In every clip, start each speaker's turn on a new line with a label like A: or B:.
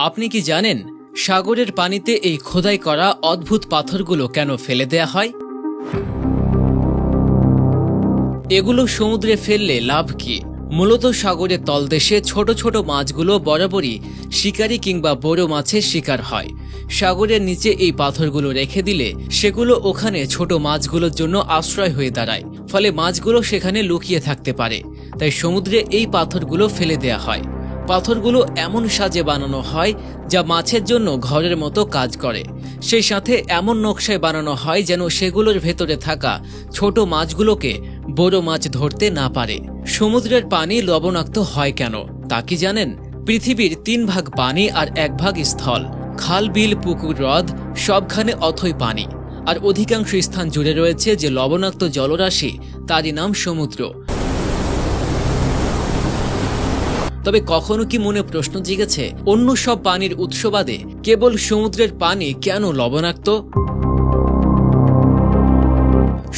A: আপনি কি জানেন সাগরের পানিতে এই খোদাই করা অদ্ভুত পাথরগুলো কেন ফেলে দেয়া হয়? এগুলো সমুদ্রে ফেললে লাভ কি? মূলত সাগরের তলদেশে ছোট ছোট মাছগুলো বরাবরই শিকারী কিংবা বড় মাছের শিকার হয়। সাগরের নিচে এই পাথরগুলো রেখে দিলে সেগুলো ওখানে ছোট মাছগুলোর জন্য আশ্রয় হয়ে দাঁড়ায়, ফলে মাছগুলো সেখানে লুকিয়ে থাকতে পারে। তাই সমুদ্রে এই পাথরগুলো ফেলে দেয়া হয়। পাথরগুলো এমন সাজে বানানো হয় যা মাছের জন্য ঘরের মতো কাজ করে। সেই সাথে এমন নকশায় বানানো হয় যেন সেগুলোর ভেতরে থাকা ছোট মাছগুলোকে বড় মাছ ধরতে না পারে। সমুদ্রের পানি লবণাক্ত হয় কেন তা কি জানেন? পৃথিবীর 3 ভাগ পানি আর 1 ভাগ স্থল। খাল, বিল, পুকুর, হ্রদ সবখানে অথই পানি। আর অধিকাংশ স্থান জুড়ে রয়েছে যে লবণাক্ত জলরাশি, তারই নাম সমুদ্র। তবে কখনো কি মনে প্রশ্ন জেগেছে, অন্য সব পানির উৎস বাদে কেবল সমুদ্রের পানি কেন লবণাক্ত?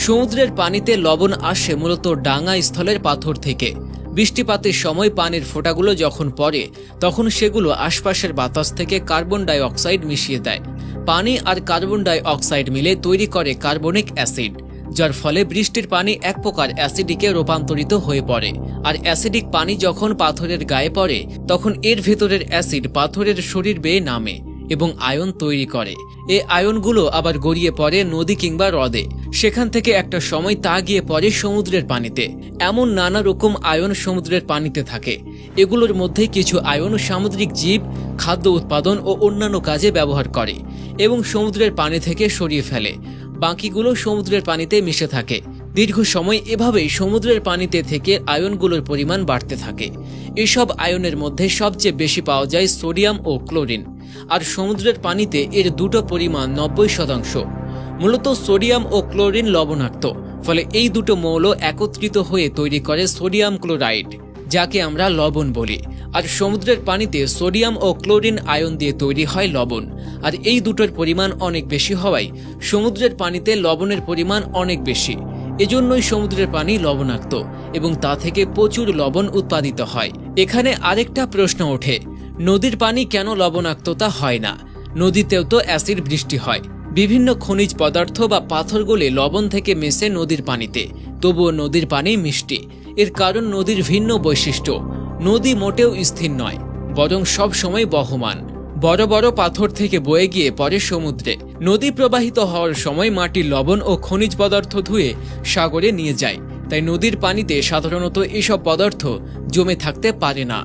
A: সমুদ্রের পানিতে লবণ আসে মূলত ডাঙা স্থলের পাথর থেকে। বৃষ্টিপাতের সময় পানির ফোঁটাগুলো যখন পড়ে তখন সেগুলো আশপাশের বাতাস থেকে কার্বন ডাই অক্সাইড মিশিয়ে দেয়। পানি আর কার্বন ডাই অক্সাইড মিলে তৈরি করে কার্বনিক অ্যাসিড, যার ফলে বৃষ্টির পানি এক প্রকার অ্যাসিডিকে রূপান্তরিত হয়ে পড়ে। আর অ্যাসিডিক পানি যখন পাথরের গায়ে পড়ে তখন এর ভেতরের অ্যাসিড পাথরের শরীর বেয়ে নামে এবং আয়ন তৈরি করে। এই আয়নগুলো আবার গড়িয়ে পড়ে নদী কিংবা হ্রদে। সেখান থেকে একটা সময় তা গিয়ে পড়ে সমুদ্রের পানিতে। এমন নানা রকম আয়ন সমুদ্রের পানিতে থাকে। এগুলোর মধ্যে কিছু আয়ন সামুদ্রিক জীব খাদ্য উৎপাদন ও অন্যান্য কাজে ব্যবহার করে এবং সমুদ্রের পানি থেকে সরিয়ে ফেলে। বাকিগুলো সমুদ্রের পানিতে মিশে থাকে। দীর্ঘ সময় এভাবেই সমুদ্রের পানিতে থেকে আয়নগুলোর পরিমাণ বাড়তে থাকে। এসব আয়নের মধ্যে সবচেয়ে বেশি পাওয়া যায় সোডিয়াম ও ক্লোরিন। আর সমুদ্রের পানিতে এর দুটো পরিমাণ 90%। মূলত সোডিয়াম ও ক্লোরিন লবণাক্ত, ফলে এই দুটো মৌল একত্রিত হয়ে তৈরি করে সোডিয়াম ক্লোরাইড, যাকে আমরা লবণ বলি। আর সমুদ্রের পানিতে সোডিয়াম ও ক্লোরিন আয়ন দিয়ে তৈরি হয় লবণ। আর এই দুটোর পরিমাণ অনেক বেশি হওয়ায় সমুদ্রের পানিতে লবণের পরিমাণ অনেক বেশি। এজন্যই সমুদ্রের পানি লবণাক্ত এবং তা থেকে প্রচুর লবণ উৎপাদিত হয়। এখানে আরেকটা প্রশ্ন ওঠে, নদীর পানি কেন লবণাক্ততা হয় না? নদীতেও তো অ্যাসিড বৃষ্টি হয়। বিভিন্ন খনিজ পদার্থ বা পাথর গলে লবণ থেকে মেশে নদীর পানিতে, তবুও নদীর পানি মিষ্টি। এর কারণ নদীর ভিন্ন বৈশিষ্ট্য। নদী মোটেও স্থির নয়, বরং সব সময় বহমান। বড় বড় পাথর থেকে বয়ে গিয়ে পড়ে সমুদ্রে। নদী প্রবাহিত হওয়ার সময় মাটির লবণ ও খনিজ পদার্থ ধুয়ে সাগরে নিয়ে যায়। তাই নদীর পানিতে সাধারণত এসব পদার্থ জমে থাকতে পারে না।